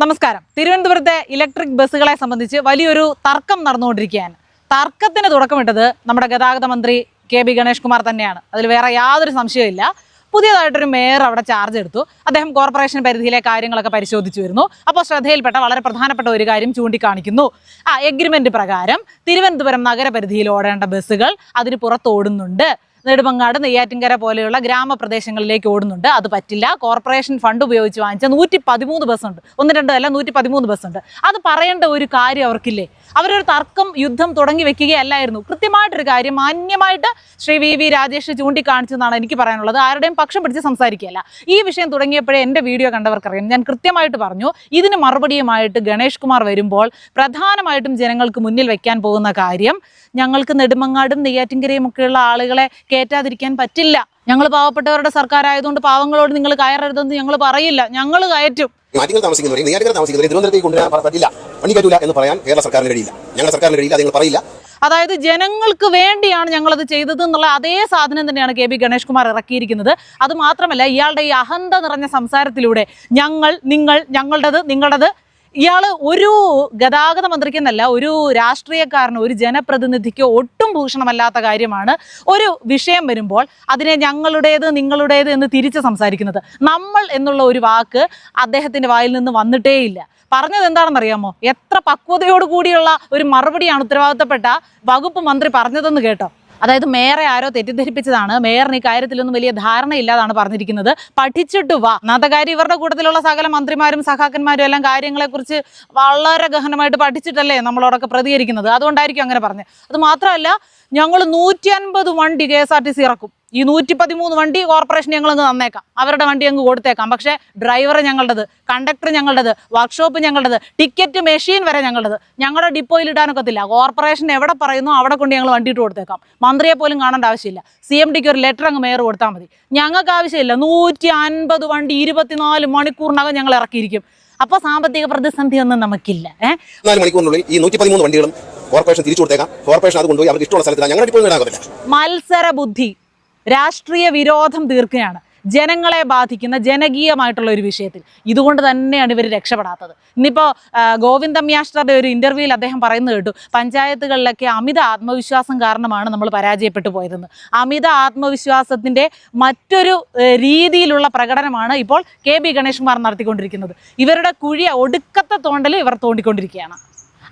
നമസ്കാരം. തിരുവനന്തപുരത്തെ ഇലക്ട്രിക് ബസ്സുകളെ സംബന്ധിച്ച് വലിയൊരു തർക്കം നടന്നുകൊണ്ടിരിക്കുകയാണ്. തർക്കത്തിന് തുടക്കമിട്ടത് നമ്മുടെ ഗതാഗത മന്ത്രി കെ.ബി. ഗണേഷ് കുമാർ തന്നെയാണ്. അതിൽ വേറെ യാതൊരു സംശയമില്ല. പുതിയതായിട്ടൊരു മേയർ അവിടെ ചാർജ് എടുത്തു. അദ്ദേഹം കോർപ്പറേഷൻ പരിധിയിലെ കാര്യങ്ങളൊക്കെ പരിശോധിച്ചു വരുന്നു. അപ്പോൾ ശ്രദ്ധയിൽപ്പെട്ട വളരെ പ്രധാനപ്പെട്ട ഒരു കാര്യം ചൂണ്ടിക്കാണിക്കുന്നു. എഗ്രിമെന്റ് പ്രകാരം തിരുവനന്തപുരം നഗരപരിധിയിൽ ഓടേണ്ട ബസ്സുകൾ അതിന് പുറത്ത് ഓടുന്നുണ്ട്. നെടുമങ്ങാട്, നെയ്യാറ്റിൻകര പോലെയുള്ള ഗ്രാമപ്രദേശങ്ങളിലേക്ക് ഓടുന്നുണ്ട്. അത് പറ്റില്ല. കോർപ്പറേഷൻ ഫണ്ട് ഉപയോഗിച്ച് വാങ്ങിച്ച 113 ബസ്സുണ്ട്. 1-2 അല്ല, 113 ബസ്സുണ്ട്. അത് പറയേണ്ട ഒരു കാര്യം അവർക്കില്ലേ? അവരൊരു തർക്കം, യുദ്ധം തുടങ്ങി വെക്കുകയല്ലായിരുന്നു. കൃത്യമായിട്ടൊരു കാര്യം മാന്യമായിട്ട് ശ്രീ വി രാജേഷ് ചൂണ്ടിക്കാണിച്ചെന്നാണ് എനിക്ക് പറയാനുള്ളത്. ആരുടെയും പക്ഷം പിടിച്ച് സംസാരിക്കുകയല്ല. ഈ വിഷയം തുടങ്ങിയപ്പോഴേ എൻ്റെ വീഡിയോ കണ്ടവർക്കറിയാം, ഞാൻ കൃത്യമായിട്ട് പറഞ്ഞു, ഇതിന് മറുപടിയുമായിട്ട് ഗണേഷ് കുമാർ വരുമ്പോൾ പ്രധാനമായിട്ടും ജനങ്ങൾക്ക് മുന്നിൽ വെക്കാൻ പോകുന്ന കാര്യം, ഞങ്ങൾക്ക് നെടുമങ്ങാടും നെയ്യാറ്റിൻകരയും ഒക്കെയുള്ള ആളുകളെ കയറ്റാതിരിക്കാൻ പറ്റില്ല. ഞങ്ങൾ പാവപ്പെട്ടവരുടെ സർക്കാരായതുകൊണ്ട് പാവങ്ങളോട് നിങ്ങൾ കയറരുതെന്ന് ഞങ്ങൾ പറയില്ല, ഞങ്ങൾ കയറ്റും. അതായത് ജനങ്ങൾക്ക് വേണ്ടിയാണ് ഞങ്ങളത് ചെയ്തത് എന്നുള്ള അതേ സാധനം തന്നെയാണ് കെ.ബി. ഗണേഷ് കുമാർ ഇറക്കിയിരിക്കുന്നത്. അത് മാത്രമല്ല, ഇയാളുടെ ഈ അഹന്ത നിറഞ്ഞ സംസാരത്തിലൂടെ ഞങ്ങൾ, നിങ്ങൾ, ഞങ്ങളുടേത്, നിങ്ങളുടേത്, ഇയാൾ ഒരു ഗതാഗത മന്ത്രിക്കെന്നല്ല, ഒരു രാഷ്ട്രീയക്കാരനോ ഒരു ജനപ്രതിനിധിക്കോ ഒട്ടും ഭൂഷണമല്ലാത്ത കാര്യമാണ് ഒരു വിഷയം വരുമ്പോൾ അതിനെ ഞങ്ങളുടേത്, നിങ്ങളുടേത് എന്ന് തിരിച്ച് സംസാരിക്കുന്നത്. നമ്മൾ എന്നുള്ള ഒരു വാക്ക് അദ്ദേഹത്തിൻ്റെ വായിൽ നിന്ന് വന്നിട്ടേയില്ല. പറഞ്ഞത് എന്താണെന്നറിയാമോ? എത്ര പക്വതയോട് കൂടിയുള്ള ഒരു മറുപടിയാണ് ഉത്തരവാദിത്തപ്പെട്ട വകുപ്പ് മന്ത്രി പറഞ്ഞതെന്ന് കേട്ടോ. അതായത് മേയറെ ആരോ തെറ്റിദ്ധരിപ്പിച്ചതാണ്, മേയറിന് ഈ കാര്യത്തിലൊന്നും വലിയ ധാരണയില്ലാതാണ് പറഞ്ഞിരിക്കുന്നത്. പഠിച്ചിട്ട് വാ. ഒന്നാമത്തെ കാര്യം, ഇവരുടെ കൂട്ടത്തിലുള്ള സകല മന്ത്രിമാരും സഖാക്കന്മാരും എല്ലാം കാര്യങ്ങളെക്കുറിച്ച് വളരെ ഗഹനമായിട്ട് പഠിച്ചിട്ടല്ലേ നമ്മളോടൊക്കെ പ്രതികരിക്കുന്നത്. അതുകൊണ്ടായിരിക്കും അങ്ങനെ പറഞ്ഞത്. അത് മാത്രമല്ല, ഞങ്ങൾ 150 വണ്ടി KSRTC ഇറക്കും. ഈ 113 വണ്ടി കോർപ്പറേഷൻ ഞങ്ങളങ്ങ് തന്നേക്കാം, അവരുടെ വണ്ടി അങ്ങ് കൊടുത്തേക്കാം. പക്ഷേ ഡ്രൈവർ ഞങ്ങളുടേത്, കണ്ടക്ടർ ഞങ്ങളുടേത്, വർക്ക്ഷോപ്പ് ഞങ്ങളുടേത്, ടിക്കറ്റ് മെഷീൻ വരെ ഞങ്ങളുടേത്. ഞങ്ങളുടെ ഡിപ്പോയിൽ ഇടാനൊക്കത്തില്ല. കോർപ്പറേഷൻ എവിടെ പറയുന്നു അവിടെ കൊണ്ട് ഞങ്ങൾ വണ്ടി ഇട്ട് കൊടുത്തേക്കാം. മന്ത്രിയെ പോലും കാണേണ്ട ആവശ്യമില്ല. CMDക്ക് ഒരു ലെറ്റർ അങ്ങ് മേയർ കൊടുത്താൽ മതി. ഞങ്ങൾക്ക് ആവശ്യമില്ല. 150 വണ്ടി 24 മണിക്കൂറിനകം ഞങ്ങൾ ഇറക്കിയിരിക്കും. അപ്പോൾ സാമ്പത്തിക പ്രതിസന്ധി ഒന്നും നമുക്കില്ല. 4 മണിക്കൂറിനുള്ളിൽ ഈ 113 വണ്ടികളും കോർപ്പറേഷൻ തിരിച്ചു കൊടുത്തേക്കാം. കോർപ്പറേഷൻ അത് കൊണ്ടുപോയി അവർക്ക് ഇഷ്ടമുള്ള സ്ഥലത്ത് ഞങ്ങളുടെ ഡിപ്പോയിൽ ഇടാൻ. മത്സര ബുദ്ധി, രാഷ്ട്രീയ വിരോധം തീർക്കുകയാണ് ജനങ്ങളെ ബാധിക്കുന്ന ജനകീയമായിട്ടുള്ള ഒരു വിഷയത്തിൽ. ഇതുകൊണ്ട് തന്നെയാണ് ഇവർ രക്ഷപ്പെടാത്തത്. ഇന്നിപ്പോൾ ഗോവിന്ദമ്യാഷ്ടറുടെ ഒരു ഇൻ്റർവ്യൂവിൽ അദ്ദേഹം പറയുന്നത് കേട്ടു, പഞ്ചായത്തുകളിലൊക്കെ അമിത ആത്മവിശ്വാസം കാരണമാണ് നമ്മൾ പരാജയപ്പെട്ടു പോയതെന്ന്. അമിത ആത്മവിശ്വാസത്തിൻ്റെ മറ്റൊരു രീതിയിലുള്ള പ്രകടനമാണ് ഇപ്പോൾ കെ.ബി. ഗണേഷ് കുമാർ നടത്തിക്കൊണ്ടിരിക്കുന്നത്. ഇവരുടെ കുഴിയ ഒടുക്കത്തെ തോണ്ടൽ ഇവർ തോണ്ടിക്കൊണ്ടിരിക്കുകയാണ്.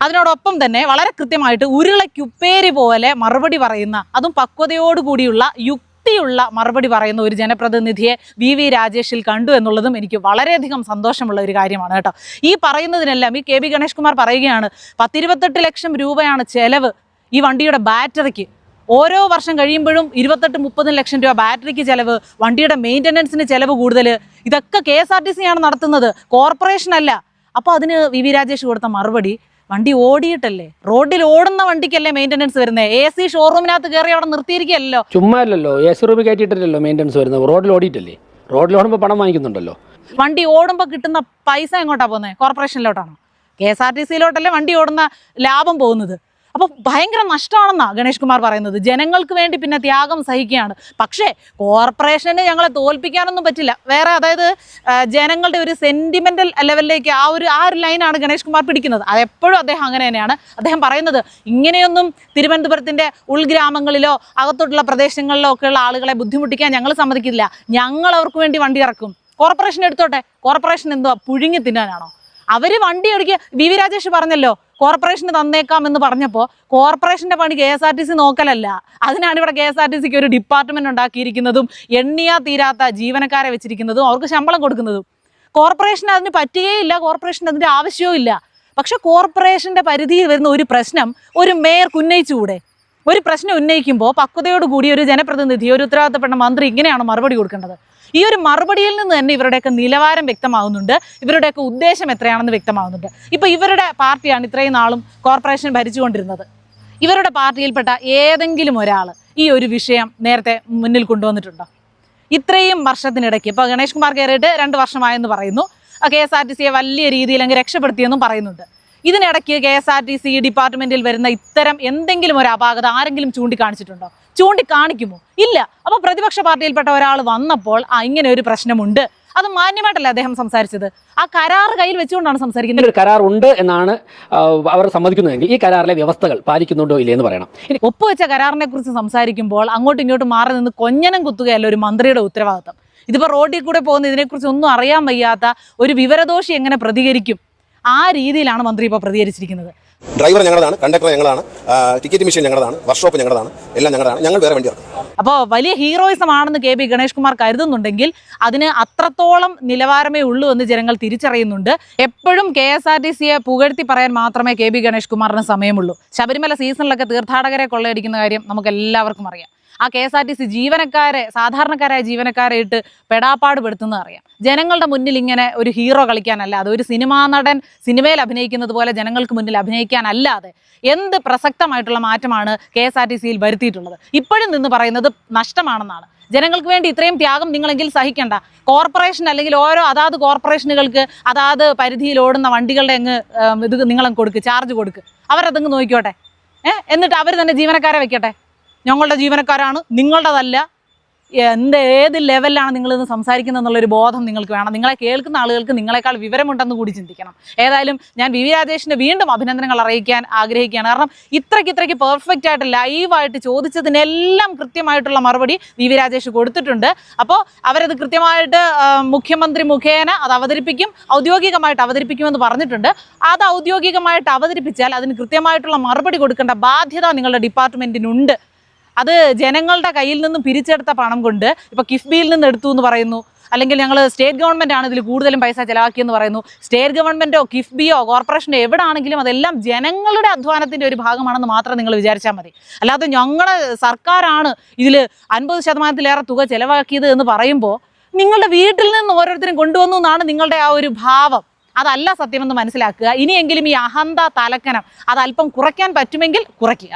അതിനോടൊപ്പം തന്നെ വളരെ കൃത്യമായിട്ട് ഉരുളക്കുപ്പേരി പോലെ മറുപടി പറയുന്ന, അതും പക്വതയോടുകൂടിയുള്ള യുക്തിയുള്ള മറുപടി പറയുന്ന ഒരു ജനപ്രതിനിധിയെ വി രാജേഷിൽ കണ്ടു എന്നുള്ളതും എനിക്ക് വളരെയധികം സന്തോഷമുള്ള ഒരു കാര്യമാണ് കേട്ടോ. ഈ പറയുന്നതിനെല്ലാം ഈ കെ.ബി. ഗണേഷ് കുമാർ പറയുകയാണ്, 10-28 ലക്ഷം രൂപയാണ് ചെലവ് ഈ വണ്ടിയുടെ ബാറ്ററിക്ക്. ഓരോ വർഷം കഴിയുമ്പോഴും 28-30 ലക്ഷം രൂപ ബാറ്ററിക്ക് ചിലവ്, വണ്ടിയുടെ മെയിൻ്റനൻസിന് ചിലവ് കൂടുതൽ. ഇതൊക്കെ KSRTC ആണ് നടത്തുന്നത്, കോർപ്പറേഷൻ അല്ല. അപ്പോൾ അതിന് വി രാജേഷ് കൊടുത്ത മറുപടി, വണ്ടി ഓടിയിട്ടല്ലേ, റോഡിൽ ഓടുന്ന വണ്ടിക്കല്ലേ മെയിൻ്റനൻസ് വരുന്നത്. AC ഷോറൂമിനകത്ത് കയറി അവിടെ നിർത്തിയിരിക്കുകയല്ലോ. ചുമ്മാ അല്ലല്ലോ, AC റൂമിൽ കയറ്റിയിട്ടല്ലോ മെയിൻ്റനൻസ് വരുന്നത്. റോഡിൽ ഓടിയിട്ടല്ലേ, റോഡിൽ ഓടുമ്പോൾ പണം വാങ്ങിക്കുന്നുണ്ടല്ലോ. വണ്ടി ഓടുമ്പോൾ കിട്ടുന്ന പൈസ എങ്ങോട്ടാണ് പോകുന്നത്? കോർപ്പറേഷനിലോട്ടാണോ? KSRTCയിലോട്ടല്ലേ വണ്ടി ഓടുന്ന ലാഭം പോകുന്നത്. അപ്പോൾ ഭയങ്കര നഷ്ടമാണെന്നാണ് ഗണേഷ് കുമാർ പറയുന്നത്. ജനങ്ങൾക്ക് വേണ്ടി പിന്നെ ത്യാഗം സഹിക്കുകയാണ്. പക്ഷേ കോർപ്പറേഷന് ഞങ്ങളെ തോൽപ്പിക്കാനൊന്നും പറ്റില്ല. വേറെ, അതായത് ജനങ്ങളുടെ ഒരു സെൻറ്റിമെൻ്റൽ ലെവലിലേക്ക് ആ ഒരു ലൈനാണ് ഗണേഷ് കുമാർ പിടിക്കുന്നത്. അതെപ്പോഴും അദ്ദേഹം അങ്ങനെ തന്നെയാണ്. അദ്ദേഹം പറയുന്നത്, ഇങ്ങനെയൊന്നും തിരുവനന്തപുരത്തിൻ്റെ ഉൾഗ്രാമങ്ങളിലോ അകത്തോട്ടുള്ള പ്രദേശങ്ങളിലോ ഒക്കെയുള്ള ആളുകളെ ബുദ്ധിമുട്ടിക്കാൻ ഞങ്ങൾ സമ്മതിക്കില്ല. ഞങ്ങൾ അവർക്ക് വേണ്ടി വണ്ടി ഇറക്കും. കോർപ്പറേഷൻ എടുത്തോട്ടെ. കോർപ്പറേഷൻ എന്തോ പുഴുങ്ങി തിന്നാനാണോ? അവർ വണ്ടി ഓടിക്കുക. വി രാജേഷ് പറഞ്ഞല്ലോ, കോർപ്പറേഷന് തന്നേക്കാം എന്ന് പറഞ്ഞപ്പോൾ കോർപ്പറേഷൻ്റെ പണി KSRTC നോക്കലല്ല. അതിനാണ് ഇവിടെ KSRTCക്ക് ഒരു ഡിപ്പാർട്ട്മെൻറ്റ് ഉണ്ടാക്കിയിരിക്കുന്നതും എണ്ണിയാ തീരാത്ത ജീവനക്കാരെ വെച്ചിരിക്കുന്നതും അവർക്ക് ശമ്പളം കൊടുക്കുന്നതും. കോർപ്പറേഷന് അതിന് പറ്റുകയില്ല, കോർപ്പറേഷന് അതിൻ്റെ ആവശ്യവും ഇല്ല. പക്ഷെ കോർപ്പറേഷൻ്റെ പരിധിയിൽ വരുന്ന ഒരു പ്രശ്നം ഒരു മേയർക്ക് ഉന്നയിച്ചുകൂടെ? ഒരു പ്രശ്നം ഉന്നയിക്കുമ്പോൾ പക്വതയോടുകൂടി ഒരു ജനപ്രതിനിധി, ഒരു ഉത്തരവാദിത്തപ്പെട്ട മന്ത്രി ഇങ്ങനെയാണ് മറുപടി കൊടുക്കേണ്ടത്. ഈ ഒരു മറുപടിയിൽ നിന്ന് തന്നെ ഇവരുടെയൊക്കെ നിലവാരം വ്യക്തമാകുന്നുണ്ട്, ഇവരുടെയൊക്കെ ഉദ്ദേശം എത്രയാണെന്ന് വ്യക്തമാകുന്നുണ്ട്. ഇപ്പോൾ ഇവരുടെ പാർട്ടിയാണ് ഇത്രയും നാളും കോർപ്പറേഷൻ ഭരിച്ചുകൊണ്ടിരുന്നത്. ഇവരുടെ പാർട്ടിയിൽപ്പെട്ട ഏതെങ്കിലും ഒരാൾ ഈ ഒരു വിഷയം നേരത്തെ മുന്നിൽ കൊണ്ടുവന്നിട്ടുണ്ടോ? ഇത്രയും വർഷത്തിനിടയ്ക്ക് ഇപ്പോൾ ഗണേഷ് കുമാർ കയറിയിട്ട് 2 വർഷമായെന്ന് പറയുന്നു. KSRTCയെ വലിയ രീതിയിൽ അങ്ങ് രക്ഷപ്പെടുത്തിയെന്നും പറയുന്നുണ്ട്. ഇതിനിടയ്ക്ക് KSRTC ഡിപ്പാർട്ട്മെൻറ്റിൽ വരുന്ന ഇത്തരം എന്തെങ്കിലും ഒരു അപാകത ആരെങ്കിലും ചൂണ്ടിക്കാണിച്ചിട്ടുണ്ടോ? ചൂണ്ടിക്കാണിക്കുമോ? ഇല്ല. അപ്പോൾ പ്രതിപക്ഷ പാർട്ടിയിൽപ്പെട്ട ഒരാൾ വന്നപ്പോൾ ഇങ്ങനെ ഒരു പ്രശ്നമുണ്ട്, അത് മാന്യമായിട്ടല്ലേ അദ്ദേഹം സംസാരിച്ചത്? ആ കരാർ കയ്യിൽ വെച്ചുകൊണ്ടാണ് സംസാരിക്കുന്നത്. ഒരു കരാർ ഉണ്ട് എന്നാണ് അവർ സമ്മതിക്കുന്നതെങ്കിൽ ഈ കരാറിലെ വ്യവസ്ഥകൾ പാലിക്കുന്നുണ്ടോ ഇല്ലേ എന്ന് പറയണം. ഒപ്പുവെച്ച കരാറിനെ കുറിച്ച് സംസാരിക്കുമ്പോൾ അങ്ങോട്ടും ഇങ്ങോട്ടും മാറി നിന്ന് കൊഞ്ഞനം കുത്തുകയല്ല ഒരു മന്ത്രിയുടെ ഉത്തരവാദിത്തം. ഇതിപ്പോൾ റോഡിൽ കൂടെ പോകുന്ന ഇതിനെക്കുറിച്ച് ഒന്നും അറിയാൻ വയ്യാത്ത ഒരു വിവരദോഷി എങ്ങനെ പ്രതികരിക്കും? ആ രീതിയിലാണ് മന്ത്രി ഇപ്പോൾ പ്രതികരിച്ചിരിക്കുന്നത്. ഡ്രൈവർ ഞങ്ങളതാണ്, കണ്ടക്ടർ ഞങ്ങളാണ്, ടിക്കറ്റ് മെഷീൻ ഞങ്ങളതാണ്, വർക്ക്ഷോപ്പ് ഞങ്ങളതാണ്, എല്ലാം ഞങ്ങളാണ്. ഞങ്ങൾ വേറെ വണ്ടി ഇറക്കും. അപ്പോൾ വലിയ ഹീറോയിസം ആണെന്ന് കെ പി ഗണേഷ് കുമാർ കരുതുന്നുണ്ടെങ്കിൽ അതിന് അത്രത്തോളം നിലവാരമേ ഉള്ളൂ എന്ന് ജനങ്ങൾ തിരിച്ചറിയുന്നുണ്ട്. എപ്പോഴും KSRTCയെ പുകഴ്ത്തി പറയാൻ മാത്രമേ കെ പി ഗണേഷ് കുമാറിന് സമയമുള്ളൂ. ശബരിമല സീസണിലൊക്കെ തീർത്ഥാടകരെ കൊള്ളയടിക്കുന്ന കാര്യം നമുക്ക് എല്ലാവർക്കും അറിയാം. ആ KSRTC ജീവനക്കാരെ, സാധാരണക്കാരായ ജീവനക്കാരെ ഇട്ട് പെടാപ്പാട് പെടുത്തുന്നത് അറിയാം. ജനങ്ങളുടെ മുന്നിൽ ഇങ്ങനെ ഒരു ഹീറോ കളിക്കാനല്ലാതെ, ഒരു സിനിമാ നടൻ സിനിമയിൽ അഭിനയിക്കുന്നത് പോലെ ജനങ്ങൾക്ക് മുന്നിൽ അഭിനയിക്കാനല്ലാതെ എന്ത് പ്രസക്തമായിട്ടുള്ള മാറ്റമാണ് KSRTCയിൽ വരുത്തിയിട്ടുള്ളത്? ഇപ്പോഴും നിന്ന് പറയുന്നത് നഷ്ടമാണെന്നാണ്. ജനങ്ങൾക്ക് വേണ്ടി ഇത്രയും ത്യാഗം നിങ്ങളെങ്കിൽ സഹിക്കണ്ട. കോർപ്പറേഷൻ അല്ലെങ്കിൽ അതാത് കോർപ്പറേഷനുകൾക്ക് അതാത് പരിധിയിൽ ഓടുന്ന വണ്ടികളുടെ ഇത് നിങ്ങളങ്ങ് കൊടുക്ക്, ചാർജ് കൊടുക്ക്, അവരതങ്ങ് നോക്കിക്കോട്ടെ. എന്നിട്ട് അവർ തന്നെ ജീവനക്കാരെ വെക്കട്ടെ. ഞങ്ങളുടെ ജീവനക്കാരാണ്, നിങ്ങളുടേതല്ല. ഏത് ലെവലിലാണ് നിങ്ങളിന്ന് സംസാരിക്കുന്നത് എന്നുള്ളൊരു ബോധം നിങ്ങൾക്ക് വേണം. നിങ്ങളെ കേൾക്കുന്ന ആളുകൾക്ക് നിങ്ങളെക്കാൾ വിവരമുണ്ടെന്ന് കൂടി ചിന്തിക്കണം. ഏതായാലും ഞാൻ വി രാജേഷിന് വീണ്ടും അഭിനന്ദനങ്ങൾ അറിയിക്കാൻ ആഗ്രഹിക്കുകയാണ്. കാരണം ഇത്രയ്ക്ക് പെർഫെക്റ്റ് ആയിട്ട് ലൈവായിട്ട് ചോദിച്ചതിനെല്ലാം കൃത്യമായിട്ടുള്ള മറുപടി വി രാജേഷ് കൊടുത്തിട്ടുണ്ട്. അപ്പോൾ അവരത് കൃത്യമായിട്ട് മുഖ്യമന്ത്രി മുഖേന അത് അവതരിപ്പിക്കും, ഔദ്യോഗികമായിട്ട് അവതരിപ്പിക്കുമെന്ന് പറഞ്ഞിട്ടുണ്ട്. അത് ഔദ്യോഗികമായിട്ട് അവതരിപ്പിച്ചാൽ അതിന് കൃത്യമായിട്ടുള്ള മറുപടി കൊടുക്കേണ്ട ബാധ്യത നിങ്ങളുടെ ഡിപ്പാർട്ട്മെൻറ്റിനുണ്ട്. അത് ജനങ്ങളുടെ കയ്യിൽ നിന്നും പിരിച്ചെടുത്ത പണം കൊണ്ട് ഇപ്പോൾ കിഫ്ബിയിൽ നിന്ന് എടുത്തു എന്ന് പറയുന്നു, അല്ലെങ്കിൽ ഞങ്ങൾ സ്റ്റേറ്റ് ഗവൺമെൻറ് ആണ് ഇതിൽ കൂടുതലും പൈസ ചിലവാക്കിയെന്ന് പറയുന്നു. സ്റ്റേറ്റ് ഗവൺമെൻറ്റോ കിഫ്ബിയോ കോർപ്പറേഷനോ എവിടെ ആണെങ്കിലും അതെല്ലാം ജനങ്ങളുടെ അധ്വാനത്തിൻ്റെ ഒരു ഭാഗമാണെന്ന് മാത്രം നിങ്ങൾ വിചാരിച്ചാൽ മതി. അല്ലാതെ ഞങ്ങളുടെ സർക്കാരാണ് ഇതിൽ 50% തുക ചിലവാക്കിയത് എന്ന് പറയുമ്പോൾ നിങ്ങളുടെ വീട്ടിൽ നിന്ന് ഓരോരുത്തരും കൊണ്ടുവന്നു എന്നാണ് നിങ്ങളുടെ ആ ഒരു ഭാവം. അതല്ല സത്യമെന്ന് മനസ്സിലാക്കുക. ഇനിയെങ്കിലും ഈ അഹന്ത തലക്കനം അതല്പം കുറയ്ക്കാൻ പറ്റുമെങ്കിൽ കുറയ്ക്കുക.